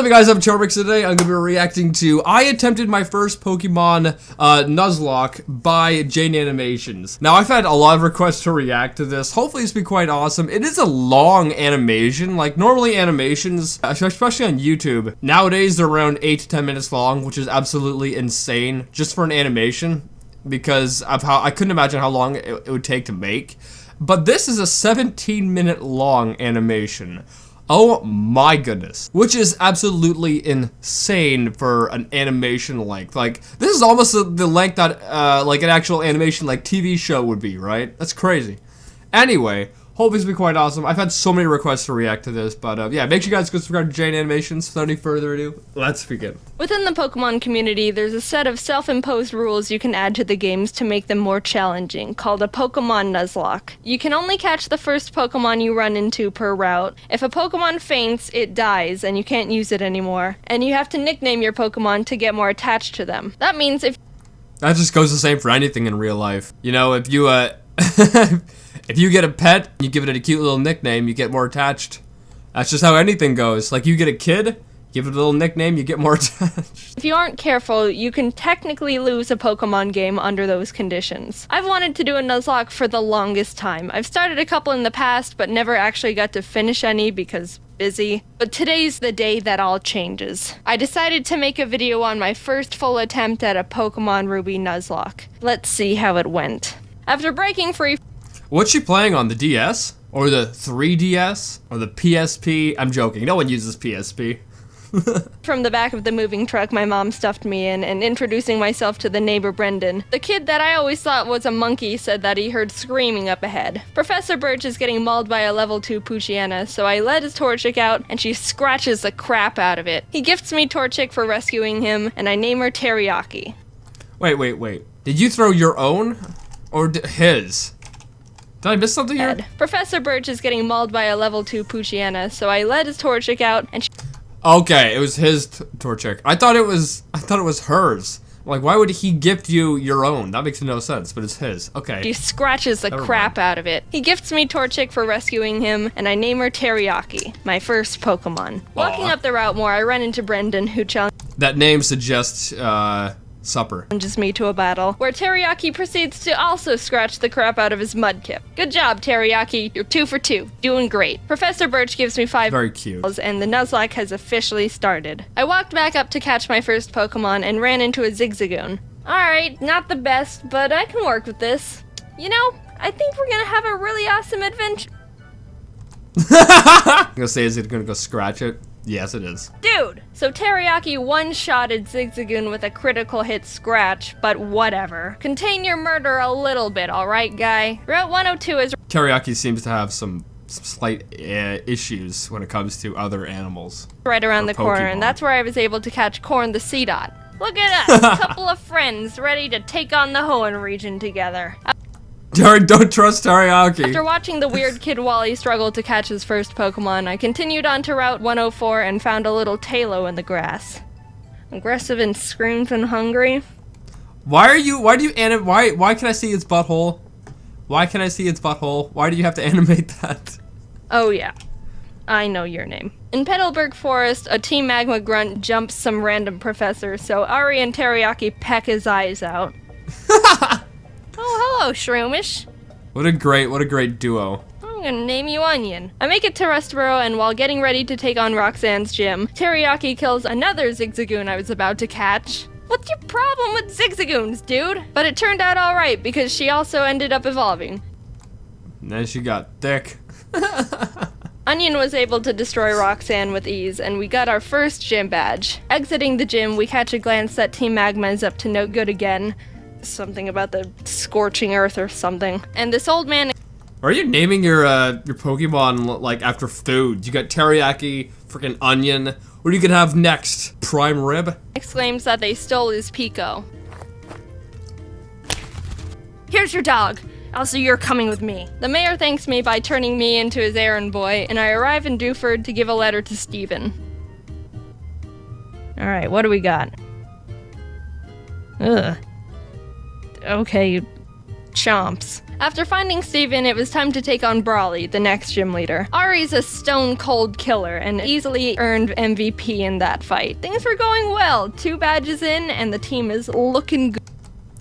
up, you guys? I'm Charmx. Today I'm going to be reacting to I attempted my first Pokemon Nuzlocke by Jane Animations. Now, I've had a lot of requests to react to this. Hopefully it's been quite awesome. It is a long animation. Like, normally animations, especially on YouTube, nowadays they're around 8 to 10 minutes long, which is absolutely insane just for an animation because of how I couldn't imagine how long it would take to make. But this is a 17-minute long animation. Oh my goodness. Which is absolutely insane for an animation length. Like, this is almost the length that, like, an actual animation, like, TV show would be, right? That's crazy. Anyway, hope this will be quite awesome. I've had so many requests to react to this, but, yeah, make sure you guys go subscribe to Jane Animations. Without any further ado, let's begin. Within the Pokemon community, there's a set of self-imposed rules you can add to the games to make them more challenging, called a Pokemon Nuzlocke. You can only catch the first Pokemon you run into per route. If a Pokemon faints, it dies, and you can't use it anymore. And you have to nickname your Pokemon to get more attached to them. That means if... That just goes the same for anything in real life. You know, if you, if you get a pet, you give it a cute little nickname, you get more attached. That's just how anything goes. Like, you get a kid, give it a little nickname, you get more attached. If you aren't careful, you can technically lose a Pokemon game under those conditions. I've wanted to do a Nuzlocke for the longest time. I've started a couple in the past, but never actually got to finish any because busy. But today's the day that all changes. I decided to make a video on my first full attempt at a Pokemon Ruby Nuzlocke. Let's see how it went. After breaking free... What's she playing on, the DS? Or the 3DS? Or the PSP? I'm joking, no one uses PSP. From the back of the moving truck my mom stuffed me in and introducing myself to the neighbor Brendan. The kid that I always thought was a monkey said that he heard screaming up ahead. Professor Birch is getting mauled by a level 2 Poochyena, so I let his Torchic out and she scratches the crap out of it. He gifts me Torchic for rescuing him and I name her Teriyaki. Wait. Did you throw your own? Or his? Did I miss something here? Professor Birch is getting mauled by a level 2 Poochyena, so I let his Torchic out and Okay, it was his Torchic. I thought it was hers. Like, why would he gift you your own? That makes no sense, but it's his. Okay. She scratches the crap out of it. He gifts me Torchic for rescuing him, and I name her Teriyaki, my first Pokemon. Walking up the route more, I run into Brendan, who that name suggests, supper. Challenges me to a battle, where Teriyaki proceeds to also scratch the crap out of his Mudkip. Good job, Teriyaki. You're 2 for 2. Doing great. Professor Birch gives me 5 Very cute. And the Nuzlocke has officially started. I walked back up to catch my first Pokemon and ran into a Zigzagoon. Alright, not the best, but I can work with this. You know, I think we're gonna have a really awesome adventure. I'm gonna say, is it gonna go scratch it? Yes, it is. Dude! So Teriyaki one-shotted Zigzagoon with a critical hit scratch, but whatever. Contain your murder a little bit, alright, guy? Route 102 is... Teriyaki seems to have some slight issues when it comes to other animals. Right around the corner, and that's where I was able to catch Corn the Seedot. Look at us, a couple of friends ready to take on the Hoenn region together. Don't trust Teriyaki. After watching the weird kid Wally struggle to catch his first Pokemon, I continued on to Route 104 and found a little Talo in the grass. Aggressive and screams and hungry. Why can I see its butthole? Why can I see its butthole? Why do you have to animate that? Oh yeah, I know your name. In Petalburg Forest, a Team Magma grunt jumps some random professor, so Ari and Teriyaki peck his eyes out. Oh, hello, Shroomish. What a great duo. I'm gonna name you Onion. I make it to Rustboro, and while getting ready to take on Roxanne's gym, Teriyaki kills another Zigzagoon I was about to catch. What's your problem with Zigzagoons, dude? But it turned out alright, because she also ended up evolving. And then she got thick. Onion was able to destroy Roxanne with ease, and we got our first gym badge. Exiting the gym, we catch a glance that Team Magma is up to no good again. Something about the scorching earth or something. And this old man... Are you naming your Pokemon, like, after food? You got Teriyaki, freaking Onion. What are you gonna have next? Prime Rib? Exclaims that they stole his Pico. Here's your dog. Also, you're coming with me. The mayor thanks me by turning me into his errand boy, and I arrive in Dewford to give a letter to Stephen. Alright, what do we got? Ugh. Okay, Chomps. After finding Steven, it was time to take on Brawly, the next gym leader. Ari's a stone-cold killer and easily earned MVP in that fight. Things were going well. 2 badges in, and the team is looking good.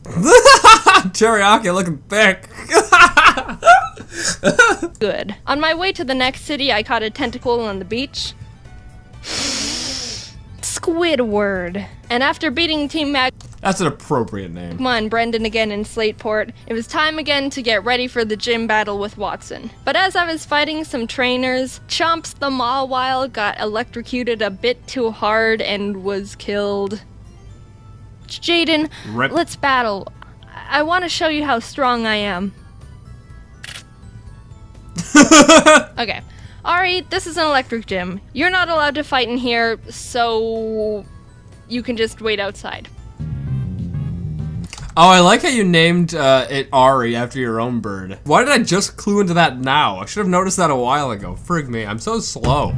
Teriyaki looking thick. Good. On my way to the next city, I caught a tentacle on the beach. Squidward. And after beating Team That's an appropriate name. Magma and Brendan again in Slateport, it was time again to get ready for the gym battle with Watson. But as I was fighting some trainers, Charmx the Mawile got electrocuted a bit too hard and was killed. Jaden, let's battle. I want to show you how strong I am. Okay. Ari, this is an electric gym. You're not allowed to fight in here, so you can just wait outside. Oh, I like how you named it Ari after your own bird. Why did I just clue into that now? I should have noticed that a while ago. Frig me, I'm so slow.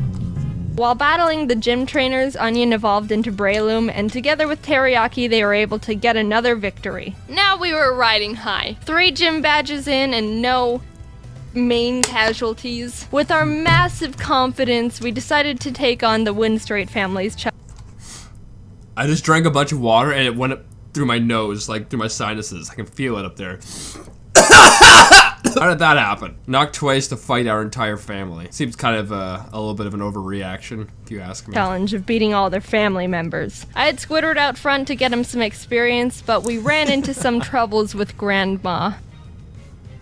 While battling the gym trainers, Onion evolved into Breloom, and together with Teriyaki, they were able to get another victory. Now we were riding high. 3 gym badges in and no main casualties. With our massive confidence, we decided to take on the Windstraight family's child. I just drank a bunch of water and it went up through my nose, like through my sinuses. I can feel it up there. How did that happen? Knocked twice to fight our entire family. Seems kind of a little bit of an overreaction, if you ask me. Challenge of beating all their family members. I had Squidward out front to get him some experience, but we ran into some troubles with Grandma.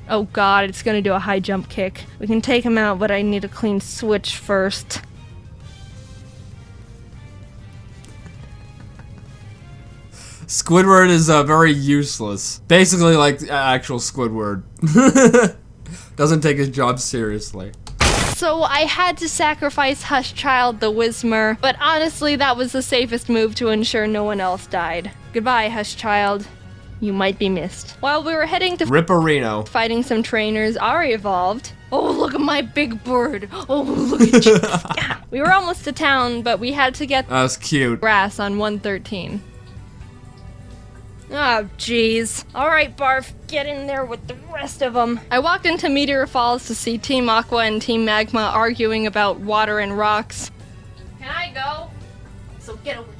Oh god, it's gonna do a high jump kick. We can take him out, but I need a clean switch first. Squidward is very useless. Basically like actual Squidward. Doesn't take his job seriously. So I had to sacrifice Hushchild the Whismer, but honestly that was the safest move to ensure no one else died. Goodbye, Hushchild. You might be missed. While we were heading to Ripperino. Fighting some trainers, Ari evolved. Oh, look at my big bird. Oh, look at you. Yeah. We were almost to town, but we had to get That was cute. grass on 113. Oh, jeez. Alright, Barf, get in there with the rest of them. I walked into Meteor Falls to see Team Aqua and Team Magma arguing about water and rocks. Can I go? So get over here.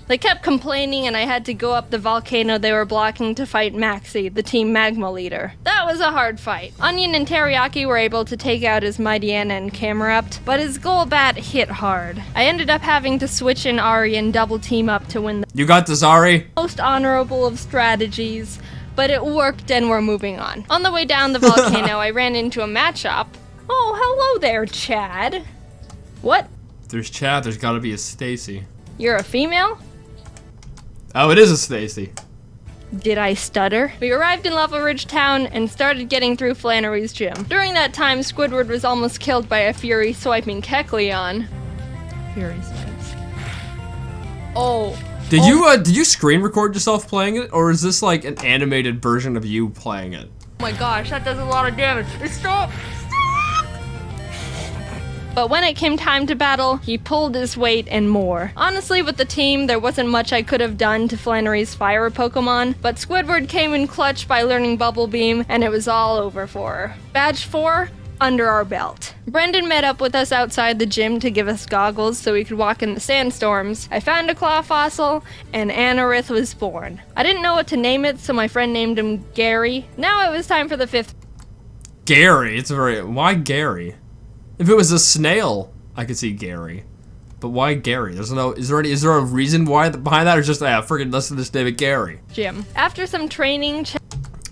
They kept complaining and I had to go up the volcano they were blocking to fight Maxie, the Team Magma leader. That was a hard fight. Onion and Teriyaki were able to take out his Mightyena and Camerupt, but his Golbat hit hard. I ended up having to switch in Ari and double team up to win the You got this, Ari? most honorable of strategies, but it worked and we're moving on. On the way down the volcano, I ran into a matchup. Oh, hello there, Chad. What? If there's Chad, there's gotta be a Stacy. You're a female? Oh, it is a Stacy. Did I stutter? We arrived in Lava Ridge Town and started getting through Flannery's gym. During that time, Squidward was almost killed by a Fury swiping Kecleon. Fury swipes. Oh. Did you screen record yourself playing it, or is this like an animated version of you playing it? Oh my gosh, that does a lot of damage. Stop! But when it came time to battle, he pulled his weight and more. Honestly, with the team, there wasn't much I could have done to Flannery's fire Pokemon, but Squidward came in clutch by learning Bubble Beam, and it was all over for her. Badge 4, under our belt. Brendan met up with us outside the gym to give us goggles so we could walk in the sandstorms. I found a claw fossil, and Anorith was born. I didn't know what to name it, so my friend named him Gary. Now it was time for the 5th. Gary, why Gary? If it was a snail, I could see Gary. But why Gary? Is there a reason why behind that, or just freaking listen to this David Gary? Gym. After some training,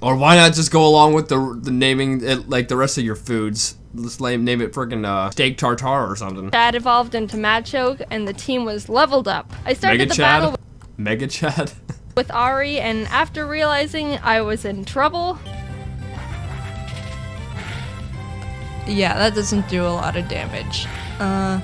or why not just go along with the naming it like the rest of your foods? Let's name it freaking steak tartare or something. Chad evolved into Machoke, and the team was leveled up. I started the battle Mega Chad with Ari, and after realizing I was in trouble. Yeah, that doesn't do a lot of damage. I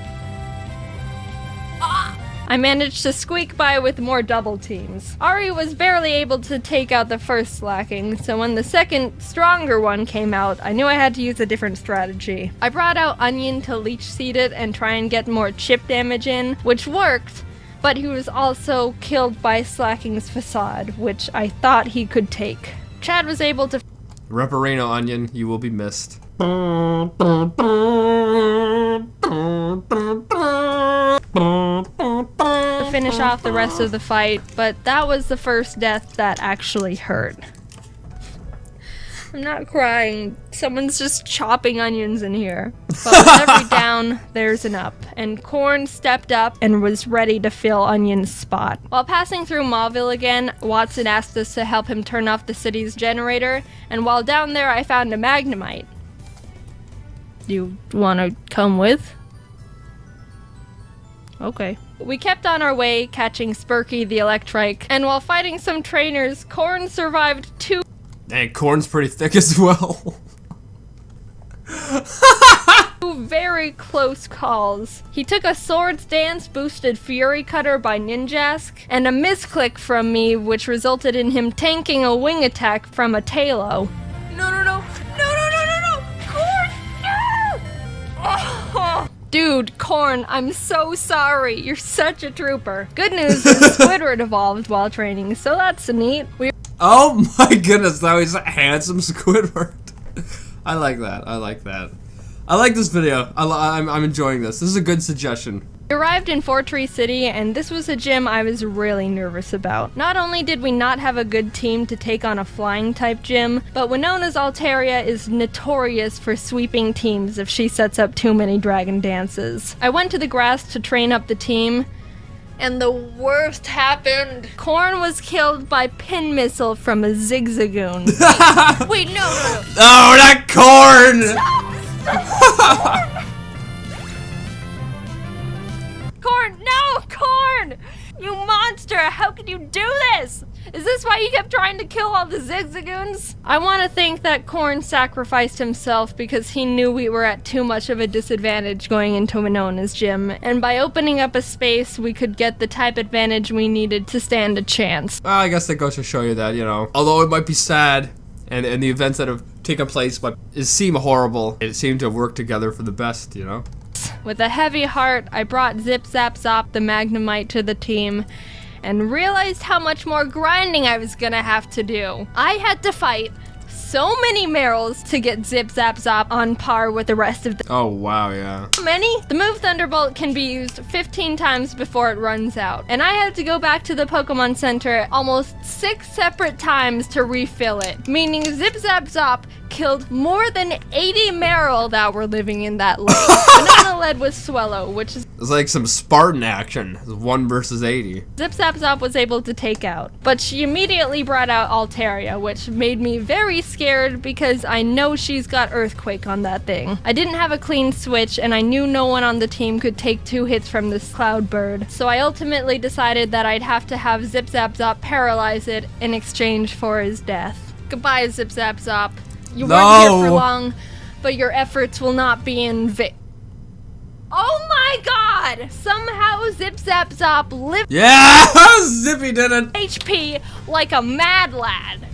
managed to squeak by with more double teams. Ari was barely able to take out the first slacking, so when the second, stronger one came out, I knew I had to use a different strategy. I brought out Onion to leech seed it and try and get more chip damage in, which worked, but he was also killed by Slacking's Facade, which I thought he could take. Chad was able to Reparino Onion, you will be missed. To finish off the rest of the fight, but that was the first death that actually hurt. I'm not crying. Someone's just chopping onions in here. But with every down, there's an up. And Corn stepped up and was ready to fill Onion's spot. While passing through Mauville again, Watson asked us to help him turn off the city's generator. And while down there, I found a Magnemite. You wanna come with? Okay. We kept on our way, catching Spurky the Electrike. And while fighting some trainers, Corn survived 2 And Corn's pretty thick as well. very close calls. He took a Swords Dance boosted Fury Cutter by Ninjask, and a misclick from me, which resulted in him tanking a wing attack from a Talo. No, Corn, no! Oh. Dude, Corn, I'm so sorry. You're such a trooper. Good news is Squidward evolved while training, so that's neat. Oh my goodness, now he's a handsome Squidward. I like that. I like this video. I'm enjoying this. This is a good suggestion. We arrived in Fortree City, and this was a gym I was really nervous about. Not only did we not have a good team to take on a flying type gym, but Winona's Altaria is notorious for sweeping teams if she sets up too many dragon dances. I went to the grass to train up the team, and the worst happened. Corn was killed by pin missile from a Zigzagoon. Wait, no. Oh, not Corn! Stop! Corn, no, Corn! You monster, how could you do this? Is this why you kept trying to kill all the Zigzagoons? I want to think that Corn sacrificed himself because he knew we were at too much of a disadvantage going into Winona's gym, and by opening up a space, we could get the type advantage we needed to stand a chance. Well, I guess that goes to show you that, you know, although it might be sad, and the events that have taken place but seem horrible, it seemed to have worked together for the best, you know? With a heavy heart, I brought Zip Zap Zop the Magnemite to the team, and realized how much more grinding I was gonna have to do. I had to fight so many Merrills to get Zip Zap Zop on par with the rest of the— Oh wow, yeah. How many? The move Thunderbolt can be used 15 times before it runs out, and I had to go back to the Pokemon Center almost 6 separate times to refill it, meaning Zip Zap Zop killed more than 80 Merrill that were living in that lake. Banana led with Swellow, which is— It's like some Spartan action. It's 1 versus 80. Zip Zap Zop was able to take out, but she immediately brought out Altaria, which made me very scared because I know she's got Earthquake on that thing. I didn't have a clean switch, and I knew no one on the team could take 2 hits from this Cloud Bird, so I ultimately decided that I'd have to have Zip Zap Zop paralyze it in exchange for his death. Goodbye, Zip Zap Zop. You weren't here for long, but your efforts will not be in vain. Oh my god! Somehow Zip Zap Zop lived— Yeah! Zippy did it! HP like a mad lad.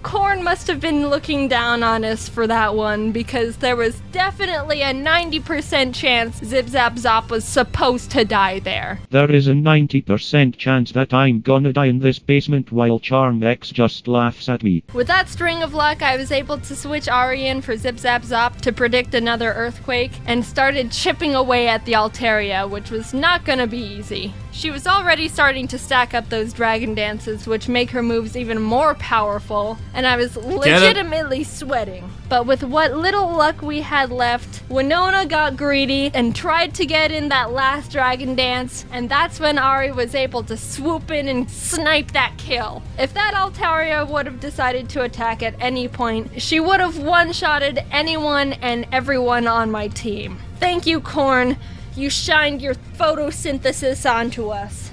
Corn must have been looking down on us for that one, because there was definitely a 90% chance Zip Zap Zop was supposed to die there. There is a 90% chance that I'm gonna die in this basement while Charmx just laughs at me. With that string of luck, I was able to switch Ari in for Zip Zap Zop to predict another earthquake, and started chipping away at the Altaria, which was not gonna be easy. She was already starting to stack up those dragon dances, which make her moves even more powerful, and I was legitimately sweating. But with what little luck we had left, Winona got greedy and tried to get in that last dragon dance, and that's when Ari was able to swoop in and snipe that kill. If that Altaria would have decided to attack at any point, she would have one-shotted anyone and everyone on my team. Thank you, Corn. You shined your photosynthesis onto us.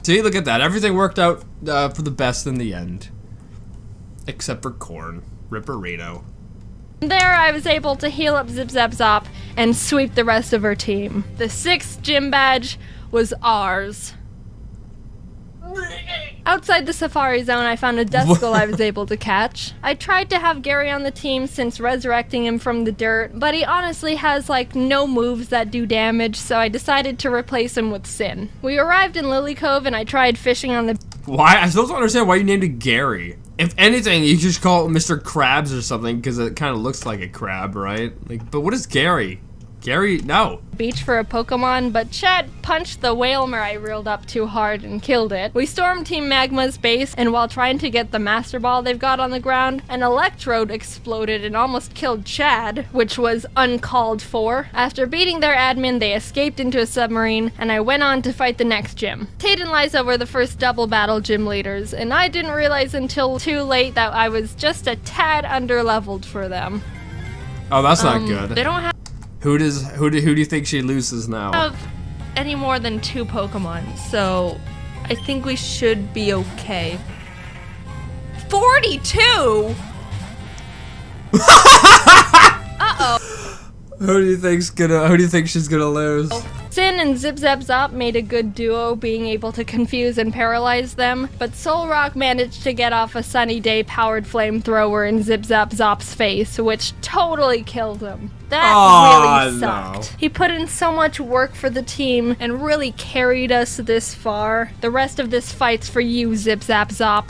See, look at that. Everything worked out for the best in the end. Except for Corn. Ripperino. There, I was able to heal up Zip Zap Zop and sweep the rest of her team. The 6th gym badge was ours. Outside the Safari Zone, I found a Duskull I was able to catch. I tried to have Gary on the team since resurrecting him from the dirt, but he honestly has like no moves that do damage, so I decided to replace him with Sin. We arrived in Lily Cove and I tried fishing on the— Why? I still don't understand why you named it Gary. If anything, you should call it Mr. Krabs or something, because it kind of looks like a crab, right? Like, but what is Gary? Gary, no. Beach for a Pokemon, but Chad punched the Whalmer I reeled up too hard and killed it. We stormed Team Magma's base, and while trying to get the Master Ball they've got on the ground, an Electrode exploded and almost killed Chad, which was uncalled for. After beating their admin, they escaped into a submarine, and I went on to fight the next gym. Tate and Liza were the first double battle gym leaders, and I didn't realize until too late that I was just a tad underleveled for them. Oh, that's not good. They don't have Who do you think she loses now? any more than 2 Pokemon, so I think we should be okay. 42? Uh-oh. Who do you think she's gonna lose? Sin and Zip Zap Zop made a good duo, being able to confuse and paralyze them, but Solrock managed to get off a Sunny Day powered flamethrower in Zip Zap Zop's face, which totally killed him. That really sucked. No. He put in so much work for the team and really carried us this far. The rest of this fight's for you, Zip Zap Zop.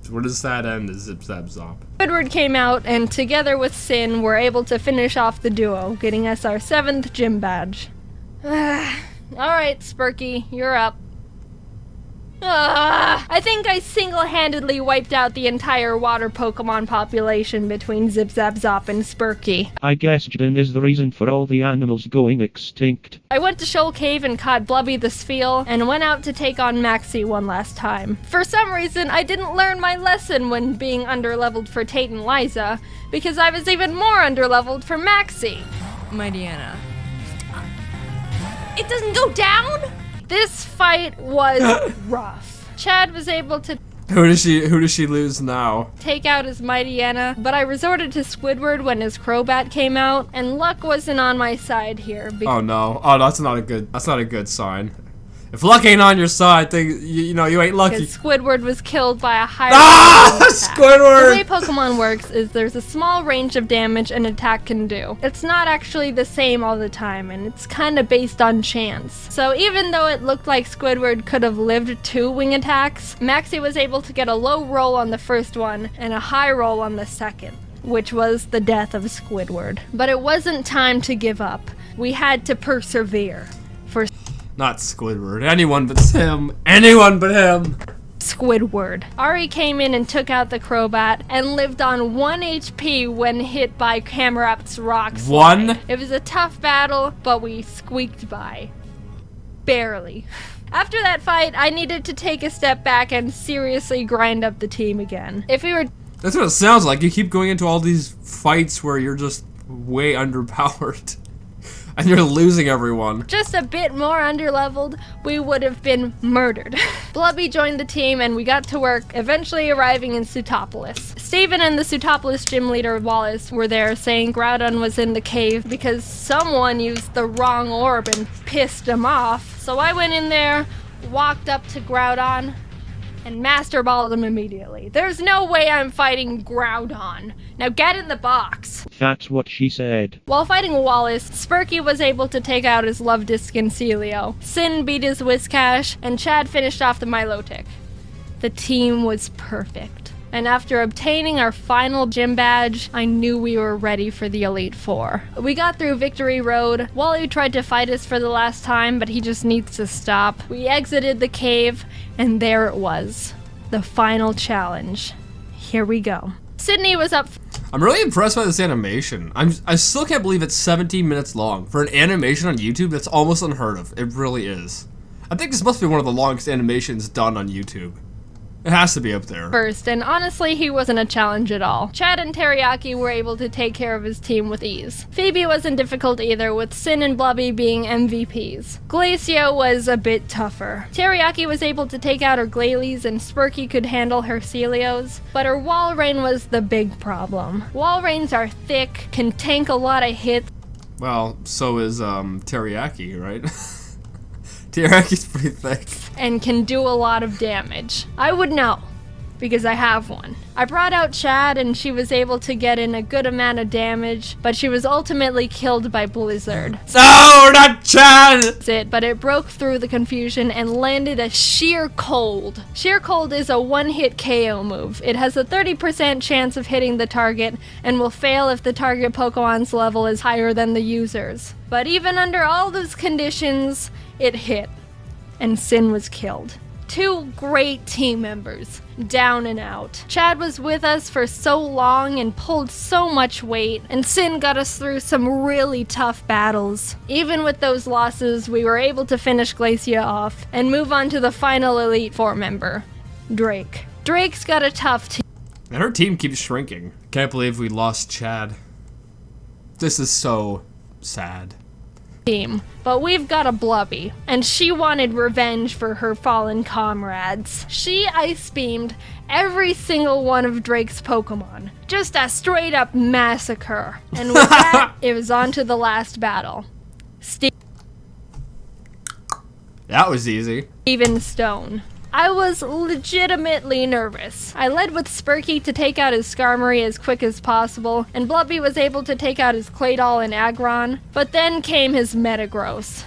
Where does that end, is Zip Zap Zop? Squidward came out, and together with Sin, were able to finish off the duo, getting us our 7th gym badge. Alright, Spurky, you're up. I think I single-handedly wiped out the entire water Pokemon population between Zip Zap Zop and Spurky. I guess Jin is the reason for all the animals going extinct. I went to Shoal Cave and caught Blubby the Spheal, and went out to take on Maxie one last time. For some reason, I didn't learn my lesson when being underleveled for Tate and Liza, because I was even more underleveled for Maxie. My Deanna. It doesn't go down? This fight was rough. Chad was able to Who does she lose now? take out his Mighty Anna, but I resorted to Squidward when his Crobat came out, and luck wasn't on my side here. Oh no. Oh, that's not a good sign. If luck ain't on your side, you know you ain't lucky. Because Squidward was killed by a higher Ah! attack. Squidward! The way Pokemon works is there's a small range of damage an attack can do. It's not actually the same all the time, and it's kind of based on chance. So even though it looked like Squidward could have lived 2 wing attacks, Maxie was able to get a low roll on the first one and a high roll on the second, which was the death of Squidward. But it wasn't time to give up. We had to persevere. For Not Squidward. Anyone but him. Anyone but him. Squidward. Ari came in and took out the Crobat and lived on 1 HP when hit by Camerap's rock slide. 1? It was a tough battle, but we squeaked by. Barely. After that fight, I needed to take a step back and seriously grind up the team again. If we were... That's what it sounds like. You keep going into all these fights where you're just way underpowered. And you're losing everyone. just a bit more underleveled, we would have been murdered. Blubby joined the team and we got to work, eventually arriving in Sutopolis. Steven and the Sutopolis gym leader Wallace were there saying Groudon was in the cave because someone used the wrong orb and pissed him off. So I went in there, walked up to Groudon, and Master Balled him immediately. There's no way I'm fighting Groudon. Now get in the box. That's what she said. While fighting Wallace, Spurky was able to take out his Love Disc and Celio. Sin beat his Whiscash, and Chad finished off the Milotic. The team was perfect. And after obtaining our final gym badge, I knew we were ready for the Elite Four. We got through Victory Road. Wally tried to fight us for the last time, but he just needs to stop. We exited the cave, and there it was. The final challenge. Here we go. Sydney was up. I'm really impressed by this animation. I still can't believe it's 17 minutes long. For an animation on YouTube, that's almost unheard of. It really is. I think this must be one of the longest animations done on YouTube. It has to be up there. First, and honestly, he wasn't a challenge at all. Chad and Teriyaki were able to take care of his team with ease. Phoebe wasn't difficult either, with Sin and Blubby being MVPs. Glacio was a bit tougher. Teriyaki was able to take out her Glalie, and Spurky could handle her Celios, but her Walrein was the big problem. Walreins are thick, can tank a lot of hits. Well, so is Teriyaki, right? Teraki's pretty thick. And can do a lot of damage. I would know. because I have one. I brought out Chad and she was able to get in a good amount of damage, but she was ultimately killed by Blizzard. No, not Chad! But it broke through the confusion and landed a Sheer Cold. Sheer Cold is a one-hit KO move. It has a 30% chance of hitting the target and will fail if the target Pokemon's level is higher than the user's. But even under all those conditions, it hit, and Sin was killed. 2 great team members, down and out. Chad was with us for so long and pulled so much weight, and Sin got us through some really tough battles. Even with those losses, we were able to finish Glacia off and move on to the final Elite Four member, Drake. Drake's got a tough team. And her team keeps shrinking. Can't believe we lost Chad. This is so sad. But we've got a Blubby, and she wanted revenge for her fallen comrades. She ice beamed every single one of Drake's Pokemon. Just a straight up massacre. And with that, it was on to the last battle. That was easy. Steven Stone. I was legitimately nervous. I led with Spurky to take out his Skarmory as quick as possible, and Blubby was able to take out his Claydol and Aggron, but then came his Metagross.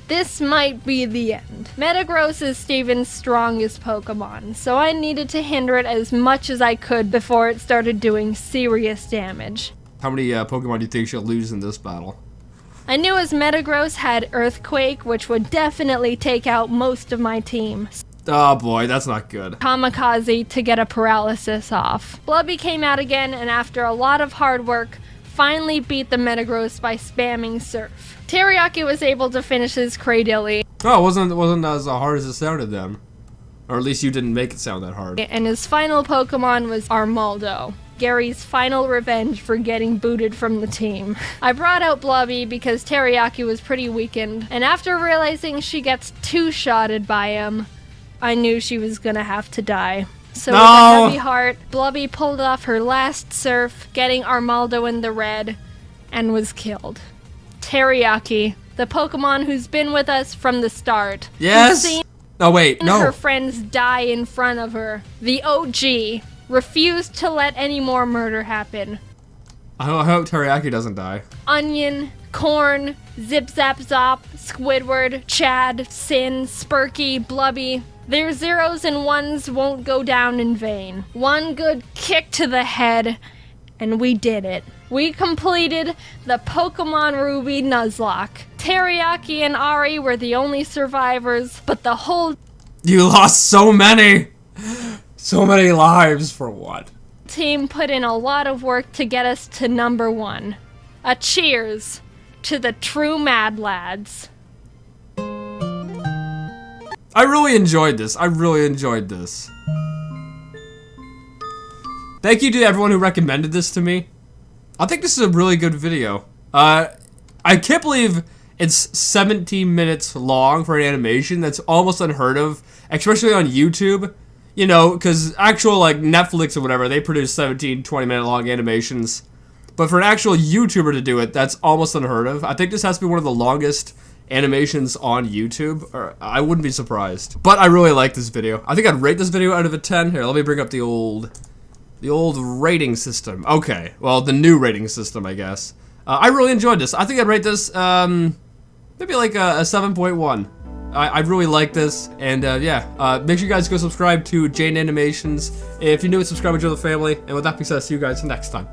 This might be the end. Metagross is Steven's strongest Pokemon, so I needed to hinder it as much as I could before it started doing serious damage. How many Pokemon do you think she'll lose in this battle? I knew his Metagross had Earthquake, which would definitely take out most of my team. Oh boy, that's not good. Kamikaze to get a paralysis off. Blubby came out again, and after a lot of hard work, finally beat the Metagross by spamming Surf. Teriyaki was able to finish his Cradily. Oh, it wasn't as hard as it sounded then. Or at least you didn't make it sound that hard. And his final Pokemon was Armaldo, Gary's final revenge for getting booted from the team. I brought out Blubby because Teriyaki was pretty weakened, and after realizing she gets two-shotted by him, I knew she was gonna have to die. So with a heavy heart, Blubby pulled off her last Surf, getting Armaldo in the red, and was killed. Teriyaki, the Pokemon who's been with us from the start. Yes! Oh wait, no. Her friends die in front of her. The OG refused to let any more murder happen. I hope Teriyaki doesn't die. Onion, Corn, Zip Zap Zop, Squidward, Chad, Sin, Spurky, Blubby. Their zeros and ones won't go down in vain. One good kick to the head, and we did it. We completed the Pokemon Ruby Nuzlocke. Teriyaki and Ari were the only survivors, but the whole You lost so many! So many lives for what? team put in a lot of work to get us to number 1. A cheers to the true Mad Lads. I really enjoyed this. I really enjoyed this. Thank you to everyone who recommended this to me. I think this is a really good video. I can't believe it's 17 minutes long for an animation. That's almost unheard of, especially on YouTube. You know, because actual, like, Netflix or whatever, they produce 17, 20-minute long animations. But for an actual YouTuber to do it, that's almost unheard of. I think this has to be one of the longest animations on YouTube, or I wouldn't be surprised. But I really like this video. I think I'd rate this video out of a 10. Here, let me bring up the old rating system. Okay, well, the new rating system, I guess. I really enjoyed this. I think I'd rate this, maybe like a 7.1. I really like this, and yeah, make sure you guys go subscribe to Jane Animations. If you're new, subscribe to the family, and with that being said, see you guys next time.